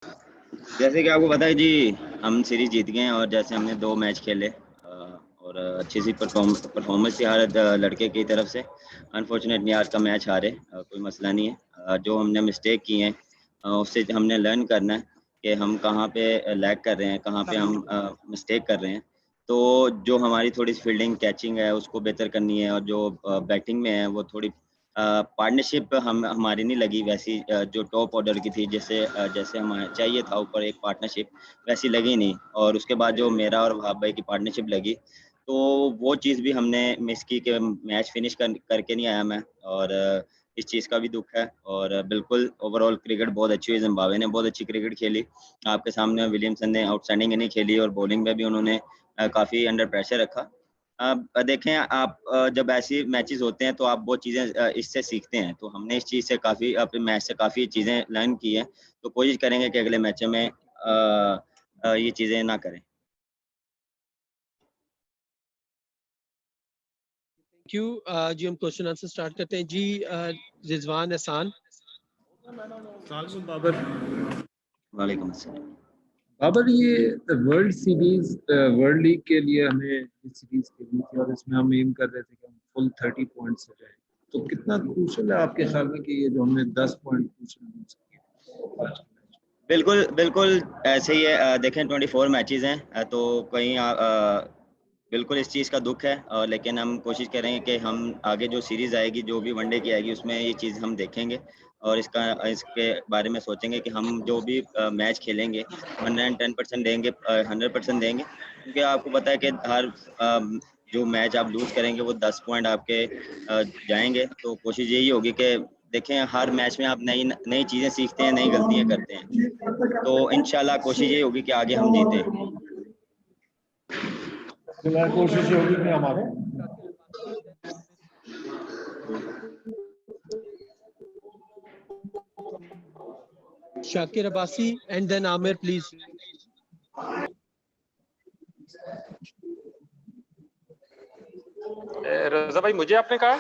जैसे कि आपको पता है जी, हम सीरीज जीत गए हैं और जैसे हमने 2 मैच खेले और अच्छी सी परफॉर्मेंस थी हर लड़के की तरफ से। अनफॉर्चुनेटली आज का मैच हारे, कोई मसला नहीं है। जो हमने मिस्टेक की हैं उससे हमने लर्न करना है कि हम कहाँ पे लैग कर रहे हैं, कहाँ पे हम मिस्टेक कर रहे हैं। तो जो हमारी थोड़ी सी फील्डिंग कैचिंग है उसको बेहतर करनी है, और जो बैटिंग में है वो थोड़ी पार्टनरशिप हम हमारी नहीं लगी वैसी, जो टॉप ऑर्डर की थी, जैसे हमें चाहिए था ऊपर एक पार्टनरशिप, वैसी लगी नहीं। और उसके बाद जो मेरा और वहाब भाई की पार्टनरशिप लगी, तो वो चीज़ भी हमने मिस की कि मैच फिनिश करके नहीं आया मैं। और इस चीज़ का भी दुख है। और बिल्कुल ओवरऑल क्रिकेट बहुत अच्छी हुई, जिम्बाब्वे ने बहुत अच्छी क्रिकेट खेली। आपके सामने विलियमसन ने आउटस्टैंडिंग इनिंग खेली और बॉलिंग में भी उन्होंने काफ़ी अंडर प्रेशर रखा। अब देखें आप, जब ऐसी मैचेस होते हैं तो आप वो चीज़ें इससे सीखते हैं। तो हमने इस चीज़ से काफ़ी, अपने मैच से काफ़ी चीज़ें लर्न की हैं। तो कोशिश करेंगे कि अगले मैचों में ये चीज़ें ना करें। थैंक यू जी। हम क्वेश्चन आंसर स्टार्ट करते हैं जी। रिजवान एहसान। बाबर। वालेकुम अस्सलाम। बाबर, ये वर्ल्ड सीरीज, वर्ल्ड लीग के लिए हमें इस सीरीज खेलनी थी और इसमें हम एम कर रहे थे कि हम फुल 30 पॉइंट्स से जाए। तो कितना क्रूशल है आपके ख्याल में कि ये जो हमने 10 पॉइंट क्रूशल मिल सके आज के मैच? बिल्कुल बिल्कुल ऐसे ही है। देखें 24 मैचेस हैं, तो कहीं बिल्कुल इस चीज़ का दुख है। लेकिन हम कोशिश करेंगे कि हम आगे जो सीरीज़ आएगी, जो भी वनडे की आएगी, उसमें ये चीज़ हम देखेंगे और इसके बारे में सोचेंगे कि हम जो भी मैच खेलेंगे 110% देंगे, 100% देंगे। क्योंकि आपको पता है कि हर जो मैच आप लूज़ करेंगे वो 10 पॉइंट आपके जाएंगे। तो कोशिश यही होगी कि देखें, हर मैच में आप नई नई चीज़ें सीखते हैं, नई गलतियाँ करते हैं। तो इंशाल्लाह कोशिश यही होगी कि आगे हम जीतें। कोशिश ये होगी कि हमारे Shakir Abbasi and then Aamir please. Raza भाई, मुझे आपने कहा?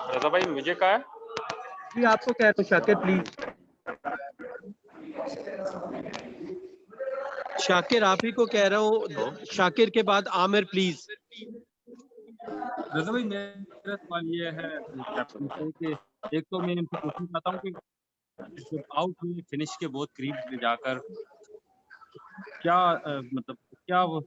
रजा भाई मुझे कहा है? जी आपको कह रहा हूँ शाकिर प्लीज। शाकिर आप ही को कह रहा हूँ, शाकिर के बाद आमिर प्लीज। रजा भाई, मेरा सवाल ये है कैप्टन से कि एक तो मैं इनसे पूछना चाहता हूँ कि जब आउट हुए फिनिश के बहुत करीब ले जाकर, क्या मतलब क्या वो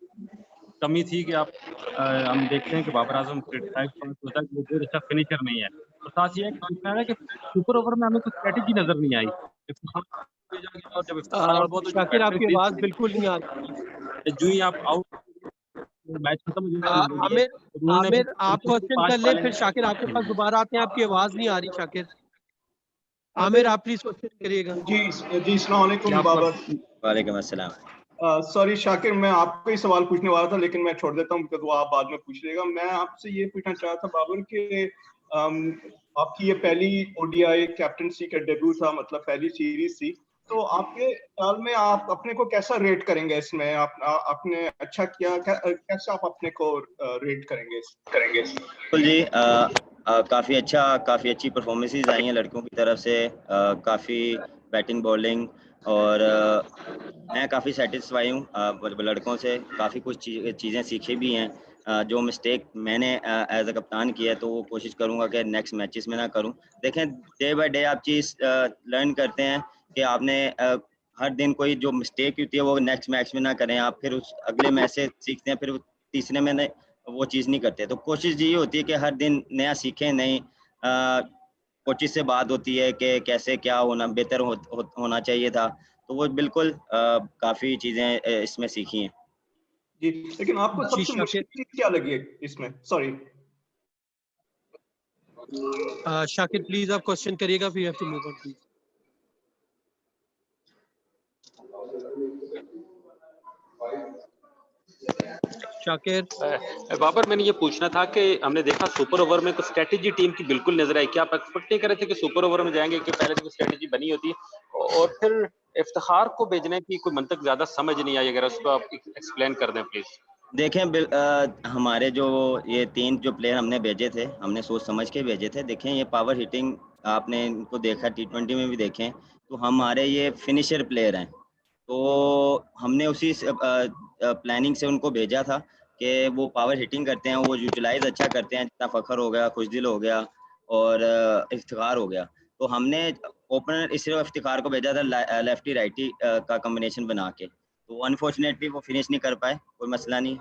कमी थी कि आप हम देखते हैं कि बाबर आजम क्रिटिसाइज होता है कि वो बहुत अच्छा फिनिशर नहीं है। और साथ ही एक पूछना है कि सुपर ओवर में हमें कुछ स्ट्रेटेजी नजर नहीं आई। और जब इफ्तिखार आउट हुआ तो जो शाकिर बैट्समैन आपकी आवाज क्रीज बिल्कुल नहीं आ रही। जो ही आप आउट, मैच खत्म हो जाता है, आमिर उन्होंने आमिर आप भी क्वेश्चन 5 कर ले, बॉलें फिर शाकिर आपके पास दोबारा आते हैं। आपकी आवाज नहीं आ रही शाकिर। आमिर आप प्लीज क्वेश्चन करिएगा। जी जी, अस्सलाम वालेकुम बाबर। वालेकुम अस्सलाम। सॉरी शाकिर, मैं आपको ही सवाल पूछने वाला था लेकिन मैं छोड़ देता हूँ बिकॉज वो आप बाद में पूछ लेगा। मैं आपसे ये पूछना चाह रहा था बाबर कि आपकी ये पहली ओडीआई कैप्टनसी का डेब्यू था, मतलब पहली सीरीज थी। तो आपके ख्याल में आप अपने को कैसा रेट करेंगे इसमें? आपने अच्छा किया, कैसे आप अपने को रेट करेंगे? बिल्कुल जी, काफ़ी अच्छी परफॉर्मेंसेस आई हैं लड़कों की तरफ से। काफ़ी बैटिंग बॉलिंग, और मैं काफ़ी सेटिस्फाई हूँ लड़कों से। काफ़ी कुछ चीज़ें सीखी भी हैं। जो मिस्टेक मैंने एज अ कप्तान किया है, तो वो कोशिश करूँगा कि नेक्स्ट मैचेस में ना करूँ। देखें, डे बाय डे आप चीज़ लर्न करते हैं कि आपने हर दिन कोई जो मिस्टेक होती है वो नेक्स्ट मैच में ना करें। आप फिर उस अगले मैच से सीखते हैं, फिर तीसरे में वो चीज़ नहीं करते। तो कोशिश यही होती है कि हर दिन नया सीखें, नई कोचिज़ से बात होती है कि कैसे क्या बेहतर होना चाहिए था। तो वो बिल्कुल काफ़ी चीज़ें इसमें सीखी हैं। जी, लेकिन आपको सबसे मुश्किल चीज क्या लगी है इसमें? सॉरी शाकिर प्लीज आप क्वेश्चन करिएगा, फिर have to move on please. Shakir. Babar, मैंने ये पूछना था कि हमने देखा सुपर ओवर में कुछ स्ट्रेटेजी टीम की बिल्कुल नजर आई। क्या आप एक्सपेक्ट नहीं कर रहे थे कि सुपर ओवर में जाएंगे, कि पहले तो स्ट्रेटेजी बनी होती और फिर इफ्तिखार को भेजने की कोई मंतक ज्यादा समझ नहीं आई? अगर उसको आप एक्सप्लेन कर दें प्लीज। देखें, हमारे जो ये 3 जो प्लेयर हमने भेजे थे, हमने सोच समझ के भेजे थे। देखें, ये पावर हिटिंग आपने इनको देखा T20 में भी देखें, तो हमारे ये फिनिशर प्लेयर हैं। तो हमने उसी प्लानिंग से उनको भेजा था कि वो पावर हिटिंग करते हैं, वो यूटिलाइज अच्छा करते हैं, जितना फ़खर हो गया, खुशदिल हो गया और इफ्तिखार हो गया। तो हमने ओपनर सिर्फ इफ्तिखार को भेजा था लेफ्टी राइटी का कॉम्बिनेशन बना के, तो अनफॉर्चुनेटली वो फिनिश नहीं कर पाए, कोई मसला नहीं।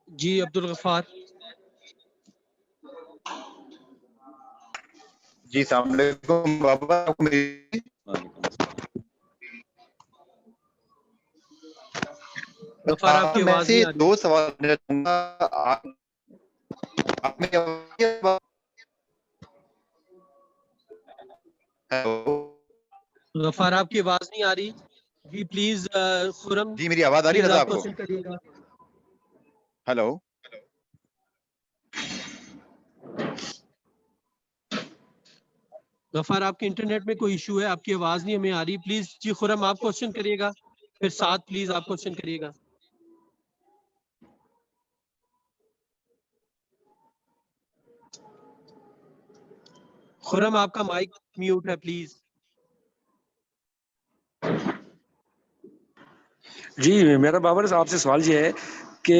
जी अब्दुल गफ्फार। जी अस्सलाम वालेकुम बाबा, वालेकुम अस्सलाम। गफ्फार आपकी मैं आवाज से नहीं आ रही। 2 सवाल करना चाहूंगा। आप में हेलो, गफ्फार आपकी आवाज नहीं आ रही जी, प्लीज खुरम जी मेरी आवाज आ रही है प्लीज रजा आप आपको? क्वेश्चन करिएगा। हेलो, गफ्फार आपके इंटरनेट में कोई इशू है, आपकी आवाज नहीं हमें आ रही। प्लीज जी खुरम आप क्वेश्चन करिएगा, फिर साथ प्लीज आप क्वेश्चन करिएगा। खुरम आपका माइक म्यूट है प्लीज। जी मेरा बाबर साहब से सवाल ये है कि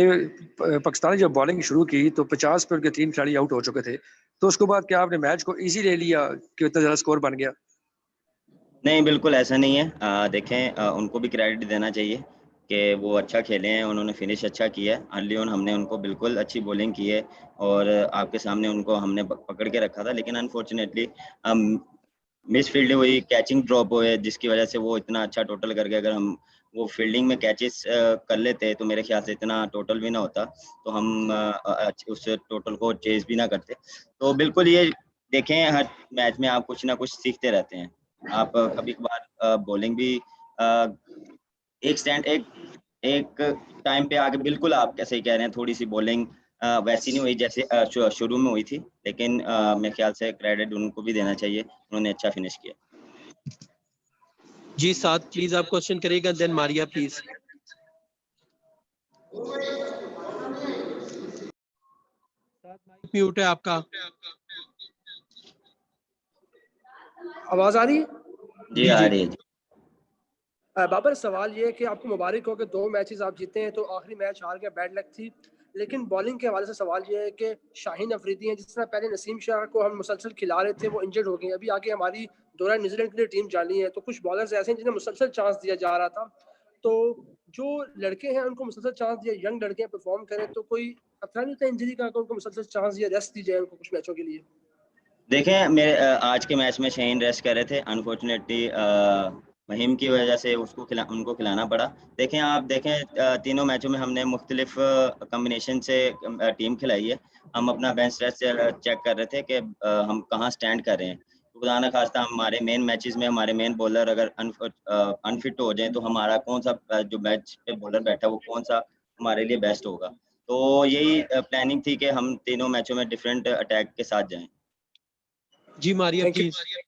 पाकिस्तान ने जब बॉलिंग शुरू की तो 50 पे उनके 3 खिलाड़ी आउट हो चुके थे, तो उसके बाद क्या आपने मैच को इजी ले लिया कि इतना ज़्यादा स्कोर बन गया? नहीं, बिल्कुल ऐसा नहीं है। देखें, उनको भी क्रेडिट देना चाहिए कि वो अच्छा खेले हैं, उन्होंने फिनिश अच्छा किया है। अर्ली ऑन हमने उनको बिल्कुल अच्छी बॉलिंग की है और आपके सामने उनको हमने पकड़ के रखा था, लेकिन अनफॉर्चुनेटली मिस फील्डिंग हुई, कैचिंग ड्रॉप हुए, जिसकी वजह से वो इतना अच्छा टोटल कर गए। अगर हम वो फील्डिंग में कैचेस कर लेते तो मेरे ख्याल से इतना टोटल भी ना होता, तो हम उस टोटल को चेज भी ना करते। तो बिल्कुल ये देखें, हर मैच में आप कुछ ना कुछ सीखते रहते हैं। आप कभी कभार बॉलिंग भी एक एक टाइम पे आके बिल्कुल आप कैसे ही कह रहे हैं, थोड़ी सी बॉलिंग वैसी नहीं हुई जैसे शुरू में हुई थी, लेकिन मेरे ख्याल से क्रेडिट उनको भी देना चाहिए, उन्होंने अच्छा फिनिश किया। जी साथ प्लीज आप क्वेश्चन करिएगा, then Maria please. Mic mute है आपका। आवाज आ रही है? जी आ रही है जी। बाबर सवाल ये है कि आपको मुबारक हो कि 2 मैचेस आप जीते हैं, तो आखिरी मैच हार गए, बैड लक थी। लेकिन बॉलिंग के हवाले से सवाल ये है कि शाहीन अफरीदी हैं, जिस तरह पहले नसीम शाह को हम मुसलसल खिला रहे थे, वो इंजर्ड हो गए। अभी आगे हमारी दौरा न्यूजीलैंड के लिए टीम जानी है, तो कुछ बॉलर्स ऐसे हैं जिन्हें मुसलसल चांस दिया जा रहा था। तो जो लड़के हैं उनको मुसलसल चांस दिया, यंग लड़के हैं, परफॉर्म करें, तो कोई खतरा नहीं होता इंजरी का कि उनको मुसलसल चांस दिया, रेस्ट दी जाए उनको कुछ मैचों के लिए? देखें, मेरे आज के मैच में शाहीन रेस्ट कर रहे थे, अनफॉर्चुनेटली महिम की वजह से उनको खिलाना पड़ा। देखें, आप देखें, तीनों मैचों में हमने मुख्तलिफ कम्बिनेशन से टीम खिलाई है। हम अपना बेंच स्ट्रेस चेक कर रहे थे कि हम कहाँ स्टैंड कर रहे हैं। तो खुदा न खास्ता हमारे मेन मैचेस में हमारे मेन बॉलर अगर अनफिट हो जाए, तो हमारा कौन सा जो मैच पे बॉलर बैठा है वो कौन सा हमारे लिए बेस्ट होगा। तो यही प्लानिंग थी कि हम तीनों मैचों में डिफरेंट अटैक के साथ जाएं। जी Maria thank you. Please.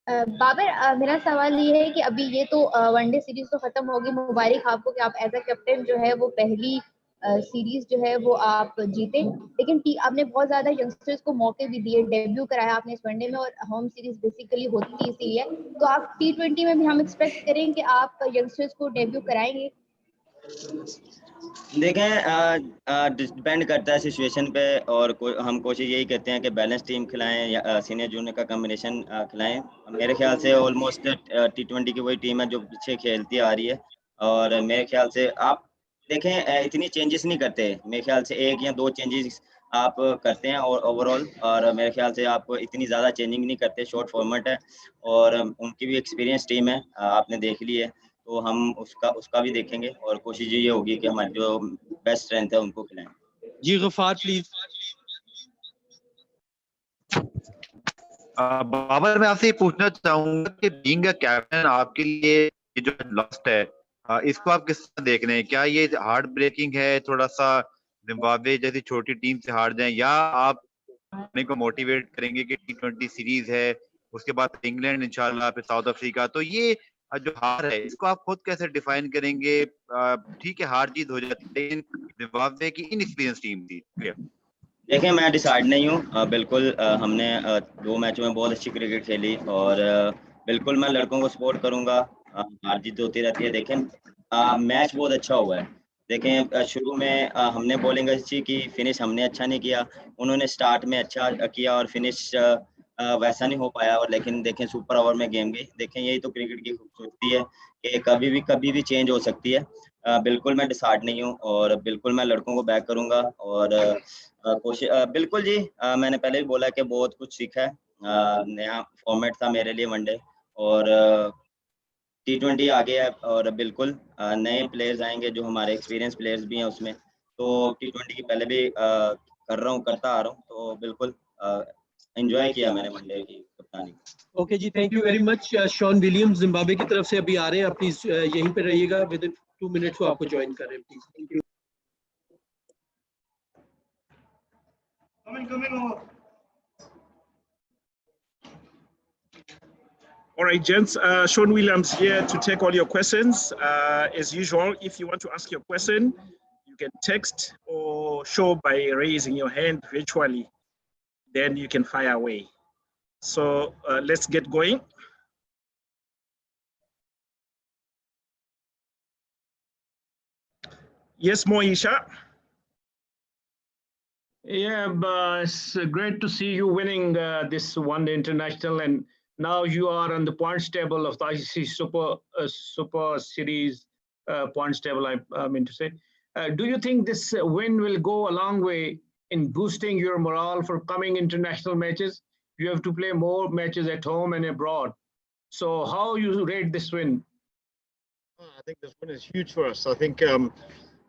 Babar, मेरा सवाल ये है कि अभी ये तो वनडे सीरीज तो खत्म होगी, मुबारक आपको कि आप एज अ कैप्टन जो है वो पहली सीरीज जो है वो आप जीते। लेकिन आपने बहुत ज्यादा यंगस्टर्स को मौके भी दिए, डेब्यू कराया आपने इस वनडे में, और होम सीरीज बेसिकली होती इसीलिए। तो आप T20 में भी हम एक्सपेक्ट करें कि आप यंगस्टर्स को डेब्यू कराएंगे? देखें, डिपेंड करता है सिचुएशन पे, और हम कोशिश यही करते हैं कि बैलेंस टीम खिलाएं या सीनियर जूनियर का कॉम्बिनेशन खिलाएं। मेरे ख्याल से ऑलमोस्ट T20 की वही टीम है जो पीछे खेलती आ रही है, और मेरे ख्याल से आप देखें, इतनी चेंजेस नहीं करते। मेरे ख्याल से 1 या 2 चेंजेस आप करते हैं और ओवरऑल, और मेरे ख्याल से आप इतनी ज़्यादा चेंजिंग नहीं करते। शॉर्ट फॉर्मेट है और उनकी भी एक्सपीरियंस टीम है, आपने देख ली है, तो हम उसका भी देखेंगे और कोशिश ये होगी कि हमारी जो बेस्ट स्ट्रेंथ है उनको खिलाएं। जी गफ्फार प्लीज। बाबर मैं आपसे ये पूछना चाहूंगा कि बीइंग अ कैप्टन आपके लिए ये जो लॉस्ट है, इसको आप किस तरह देख रहे हैं? क्या ये हार्ट ब्रेकिंग है थोड़ा सा, जिम्बाब्वे जैसी छोटी टीम से हार जाएं, या आप अपने को मोटिवेट करेंगे कि T20 सीरीज है, उसके बाद इंग्लैंड इंशाल्लाह, फिर साउथ अफ्रीका, तो ये जो हार है इसको आप खुद कैसे डिफाइन करेंगे? ठीक है हार जीत हो जाती है, लेकिन जिम्बाब्वे की इनएक्सपीरियंस टीम थी। देखिए मैं डिसाइड नहीं हूँ, बिल्कुल हमने 2 मैचों में बहुत अच्छी क्रिकेट खेली और बिल्कुल मैं लड़कों को सपोर्ट करूँगा। हार जीत होती रहती है, देखें मैच बहुत अच्छा हुआ है। देखें शुरू में हमने बॉलिंग अच्छी की, फिनिश हमने अच्छा नहीं किया। उन्होंने स्टार्ट में अच्छा किया और फिनिश वैसा नहीं हो पाया, और लेकिन देखें सुपर ओवर में गेम गई। देखें यही तो क्रिकेट की खूबसूरती है कि कभी भी चेंज हो सकती है। बिल्कुल मैं डिसाइड नहीं हूँ और बिल्कुल मैं लड़कों को बैक करूँगा और बिल्कुल जी, मैंने पहले भी बोला कि बहुत कुछ सीखा है। नया फॉर्मेट था मेरे लिए वनडे और टी20 आ गया है और बिल्कुल नए प्लेयर्स आएँगे जो हमारे एक्सपीरियंस प्लेयर्स भी हैं उसमें। तो टी20 की पहले भी करता आ रहा हूँ, तो बिल्कुल एन्जॉय किया मैंने वनडे की कप्तानी। Okay ji, thank you very much. Sean Williams Zimbabwe की तरफ से अभी आ रहे हैं, आप प्लीज यहीं पे रहिएगा, विद इन 2 मिनट्स वो आपको ज्वाइन कर रहे हैं, please. Thank you. All right, gents. Sean Williams here to take all your questions. As usual, if you want to ask your question, you can text or show by raising your hand virtually. Then you can fire away. So let's get going. Yes, Moisha. Yeah, it's great to see you winning this one-day international, and now you are on the points table of the ICC Super Series points table. I mean to say, do you think this win will go a long way in boosting your morale for coming international matches? You have to play more matches at home and abroad. So, how you rate this win? I think this win is huge for us. I think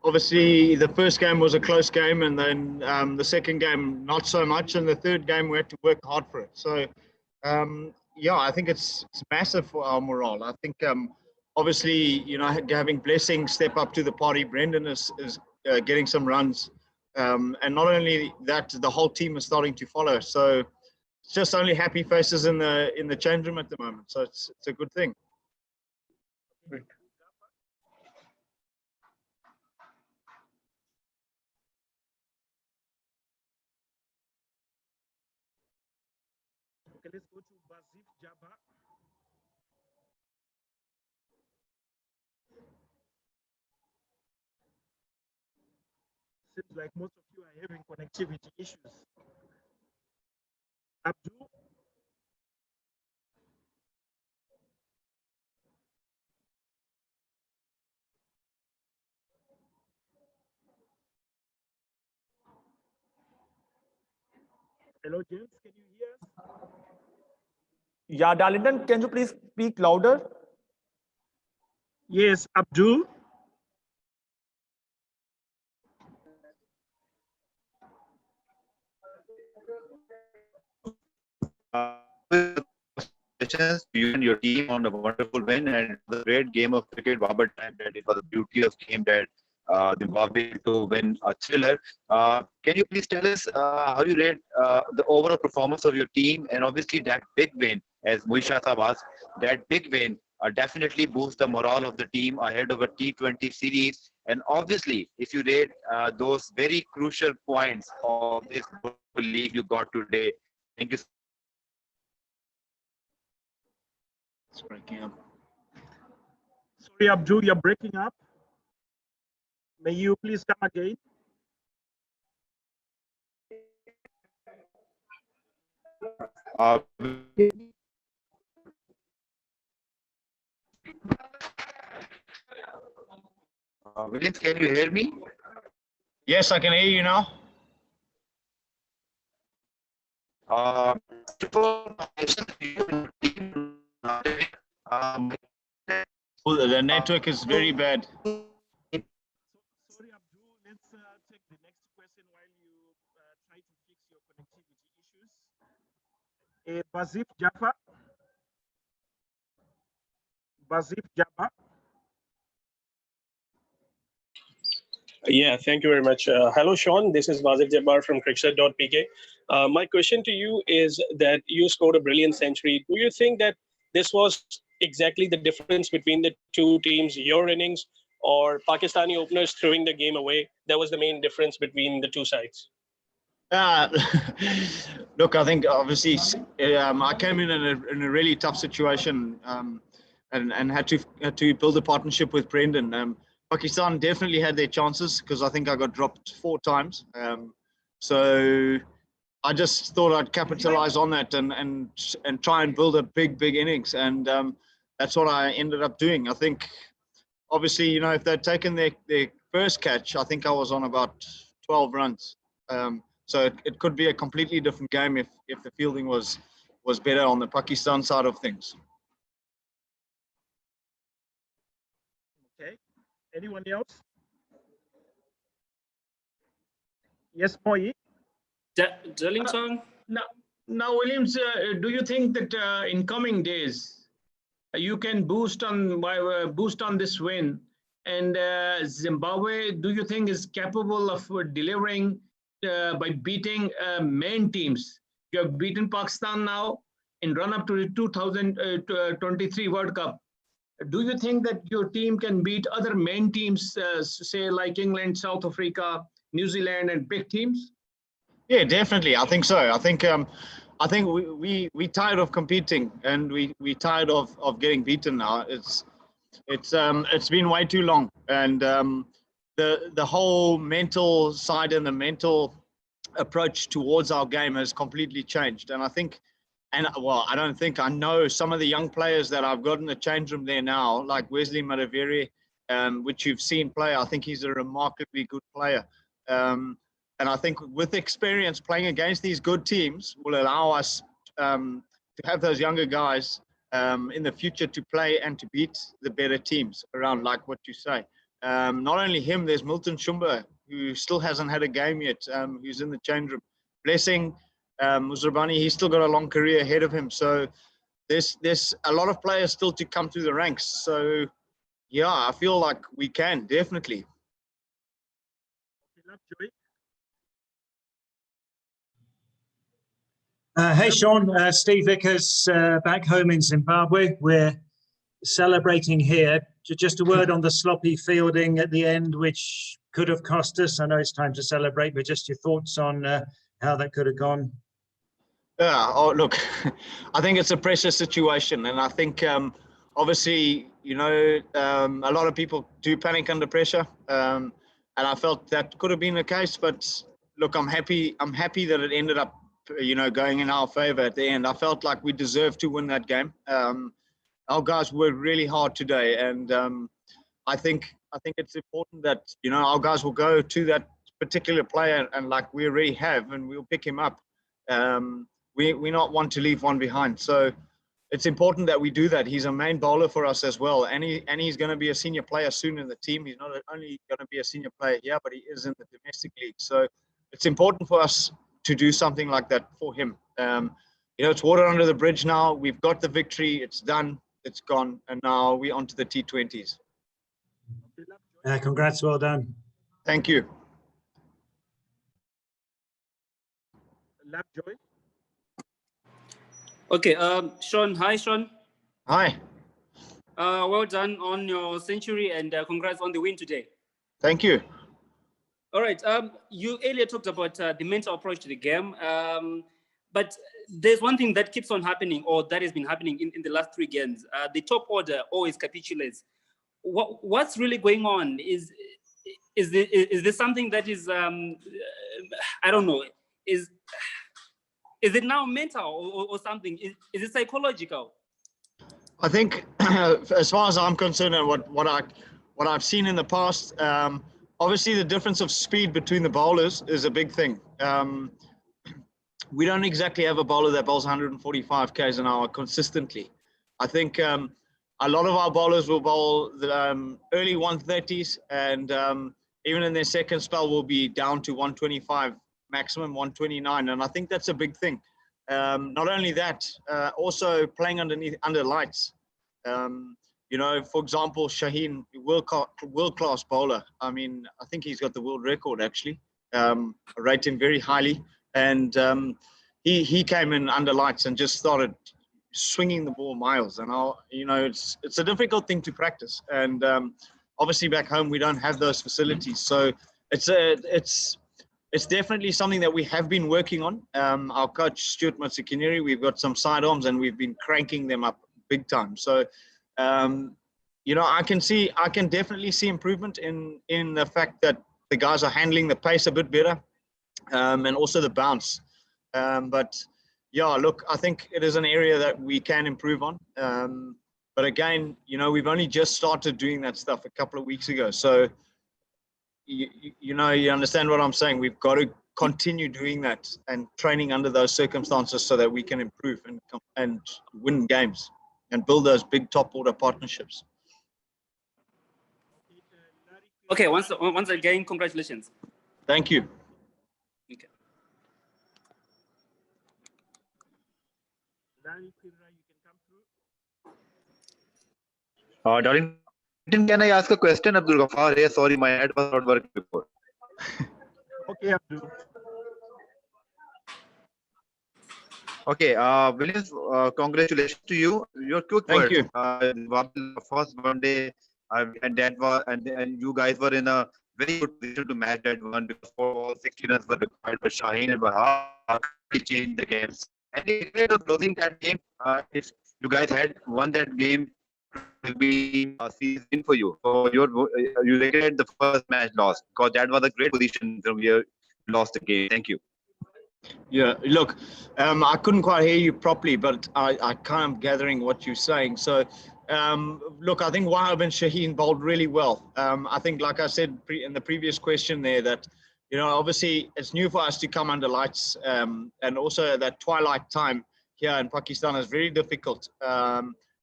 obviously the first game was a close game, and then the second game not so much, and the third game we had to work hard for it. So yeah, I think it's massive for our morale. I think obviously, you know, having Blessing step up to the party, Brendan is getting some runs, and not only that, the whole team is starting to follow. So it's just only happy faces in the change room at the moment. So it's a good thing. Great. Okay, let's go to Bazif Jabba. Seems like most of you are having connectivity issues. Abdul. Hello, James. Can you hear us? Yeah, Darlington, can you please speak louder? Yes, Abdul. Congratulations to you and your team on a wonderful win and the great game of cricket. Babar time that it was a beauty of game that Zimbabwe to win a thriller. Can you please tell us how you rate the overall performance of your team, and obviously that big win, as Moisha Saab asked, that big win definitely boosts the morale of the team ahead of a T20 series. And obviously, if you rate those very crucial points of this league you got today, thank you. It's breaking up. Sorry, Abdul, you're breaking up. May you please come again? Williams, can you hear me? Yes, I can hear you now. The network is very bad. Sorry, Abdul. Let's take the next question while you try to fix your connectivity issues. Bazif Jaffa. Bazif Jaffa. Yeah, thank you very much. Hello, Sean. This is Wazir Jabbar from Cricket.pk. My question to you is that you scored a brilliant century. Do you think that this was exactly the difference between the two teams, your innings or Pakistani openers throwing the game away? That was the main difference between the two sides. Uh, look, I think obviously I came in a really tough situation and had to build a partnership with Brendan. Pakistan definitely had their chances because I think I got dropped 4 times. So I just thought I'd capitalize on that and try and build a big innings, and that's what I ended up doing. I think obviously, you know, if they'd taken their first catch, I think I was on about 12 runs. So it could be a completely different game if the fielding was better on the Pakistan side of things. Okay. Anyone else? Yes, Moyi. Darlington. Now, Williams, do you think that in coming days you can boost on this win? And Zimbabwe, do you think is capable of delivering by beating main teams? You have beaten Pakistan now in run up to the 2023 World Cup. Do you think that your team can beat other main teams, say like England, South Africa, New Zealand, and big teams? Yeah, definitely. I think so. I think we tired of competing, and we tired of getting beaten now. It's been way too long, and the whole mental side and the mental approach towards our game has completely changed. And I think, I know some of the young players that I've got in the change room there now, like Wesley Madaveri, which you've seen play. I think he's a remarkably good player. And I think with experience playing against these good teams will allow us to have those younger guys in the future to play and to beat the better teams around, like what you say. Not only him, there's Milton Shumba, who still hasn't had a game yet, who's in the change room. Blessing Musrabani, he's still got a long career ahead of him. So there's a lot of players still to come through the ranks. So yeah, I feel like we can, definitely. Hey, Sean, Steve Vickers back home in Zimbabwe. We're celebrating here. Just a word on the sloppy fielding at the end, which could have cost us. I know it's time to celebrate, but just your thoughts on how that could have gone. Yeah, oh, look, I think it's a pressure situation. And I think, obviously, you know, a lot of people do panic under pressure. And I felt that could have been the case. But look, I'm happy that it ended up, you know, going in our favor at the end. I felt like we deserved to win that game. Our guys worked really hard today. And I think it's important that, you know, our guys will go to that particular player and like we already have, and we'll pick him up. We not want to leave one behind. So it's important that we do that. He's a main bowler for us as well. And he's going to be a senior player soon in the team. He's not only going to be a senior player here, but he is in the domestic league. So it's important for us to do something like that for him. You know, it's water under the bridge now. We've got the victory. It's done. It's gone. And now we're on to the T20s. Congrats. Well done. Thank you. Lapjoy. Okay, Sean. Hi, Sean. Hi. Well done on your century, and congrats on the win today. Thank you. All right. You earlier talked about the mental approach to the game, but there's one thing that keeps on happening, or that has been happening in the last 3 games. The top order always capitulates. What's really going on? Is this something that is I don't know? Is it now mental or something? Is it psychological? I think, as far as I'm concerned, and what I've seen in the past, obviously the difference of speed between the bowlers is a big thing. We don't exactly have a bowler that bowls 145 k's an hour consistently. I think a lot of our bowlers will bowl the early 130s, and even in their second spell will be down to 125, maximum 129, and I think that's a big thing. Not only that, also playing under lights. You know, for example, Shaheen, world-class bowler. I mean, I think he's got the world record actually. I rate him very highly, and he came in under lights and just started swinging the ball miles. And you know, it's a difficult thing to practice, and obviously back home we don't have those facilities, so it's it's definitely something that we have been working on. Our coach Stuart Matsukiniri, we've got some sidearms and we've been cranking them up big time. So, you know, I can definitely see improvement in the fact that the guys are handling the pace a bit better, and also the bounce. But yeah, look, I think it is an area that we can improve on. But again, you know, we've only just started doing that stuff a couple of weeks ago. So, you know, you understand what I'm saying. We've got to continue doing that and training under those circumstances so that we can improve and win games and build those big top order partnerships. Okay, once again, congratulations. Thank you. Okay. Darling, can I ask a question, Abdul Ghaffar? Hey, sorry, my head was not working before. Okay, Abdul. Okay, Williams, congratulations to you. Your quick Thank words. you. First one day, and that was, and you guys were in a very good position to match that one because for all 60 runs were required, but Shaheen and Bahar changed the games. And they ended up losing that game. If you guys had won that game, it would be a series win for you. So you regret the first match loss because that was a great position from where you lost the game. Thank you. Yeah, look, I couldn't quite hear you properly, but I kind of gathering what you're saying. So, look, I think Wahab and Shaheen bowled really well. I think, like I said in the previous question there, that, you know, obviously it's new for us to come under lights, and also that twilight time here in Pakistan is very difficult.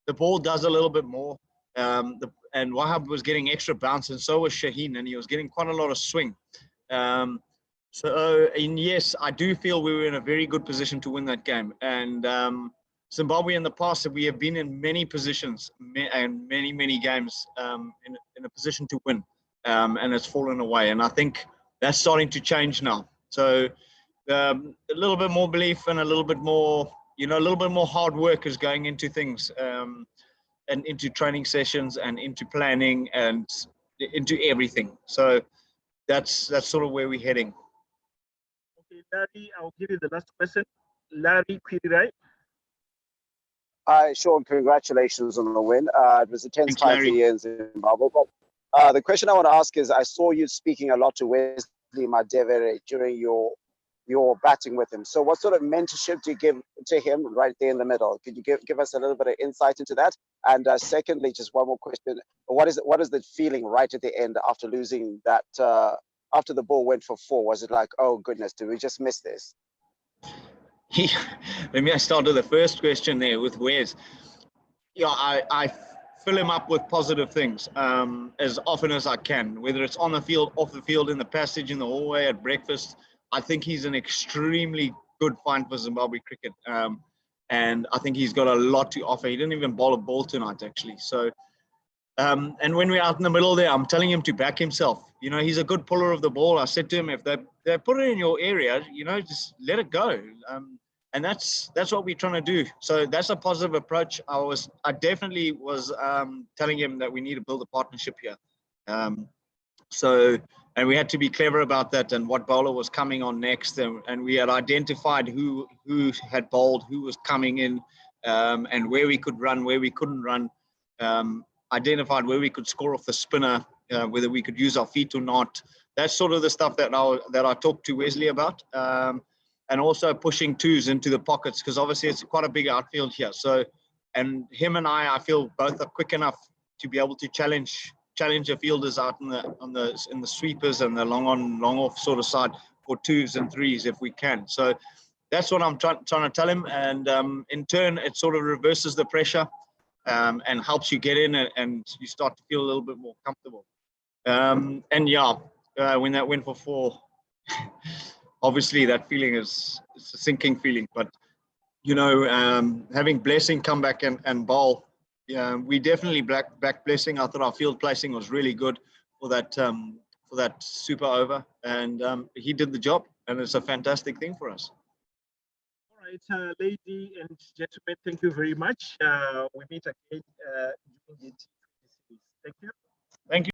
The ball does a little bit more, and Wahab was getting extra bounce, and so was Shaheen, and he was getting quite a lot of swing. And yes, I do feel we were in a very good position to win that game. And Zimbabwe in the past, we have been in many positions and many games in a position to win, and it's fallen away. And I think that's starting to change now. So a little bit more belief and a little bit more, you know, a little bit more hard work is going into things, and into training sessions and into planning and into everything. So that's sort of where we're heading. Okay, Larry, I'll give you the last question. Larry Quirirai. Hi, Sean. Congratulations on the win. It was a tense time for you in Zimbabwe. But the question I want to ask is, I saw you speaking a lot to Wesley Madevere during your batting with him. So what sort of mentorship do you give to him right there in the middle? Could you give us a little bit of insight into that? And secondly, just one more question. What is the feeling right at the end after losing that, after the ball went for 4? Was it like, oh goodness, did we just miss this? Let me start with the first question there with Wes. Yeah, I fill him up with positive things as often as I can, whether it's on the field, off the field, in the passage, in the hallway, at breakfast. I think he's an extremely good find for Zimbabwe cricket. And I think he's got a lot to offer. He didn't even bowl a ball tonight, actually. So, and when we're out in the middle there, I'm telling him to back himself. You know, he's a good puller of the ball. I said to him, if they put it in your area, you know, just let it go. And that's what we're trying to do. So that's a positive approach. I definitely was telling him that we need to build a partnership here. And we had to be clever about that and what bowler was coming on next. And we had identified who had bowled, who was coming in, and where we could run, where we couldn't run. Identified where we could score off the spinner, whether we could use our feet or not. That's sort of the stuff that I talked to Wesley about. And also pushing twos into the pockets, because obviously it's quite a big outfield here. So, and him and I feel both are quick enough to be able to challenge the fielders out in the sweepers and the long on, long off sort of side for twos and threes if we can. So that's what I'm trying to tell him. And in turn, it sort of reverses the pressure and helps you get in and you start to feel a little bit more comfortable. And yeah, when that went for 4, obviously that feeling is a sinking feeling. But, you know, having Blessing come back and bowl, we definitely back Blessing. I thought our field placing was really good for that super over, and he did the job, and it's a fantastic thing for us. All right, ladies and gentlemen, thank you very much. We meet again during the T20 series. Thank you. Thank you.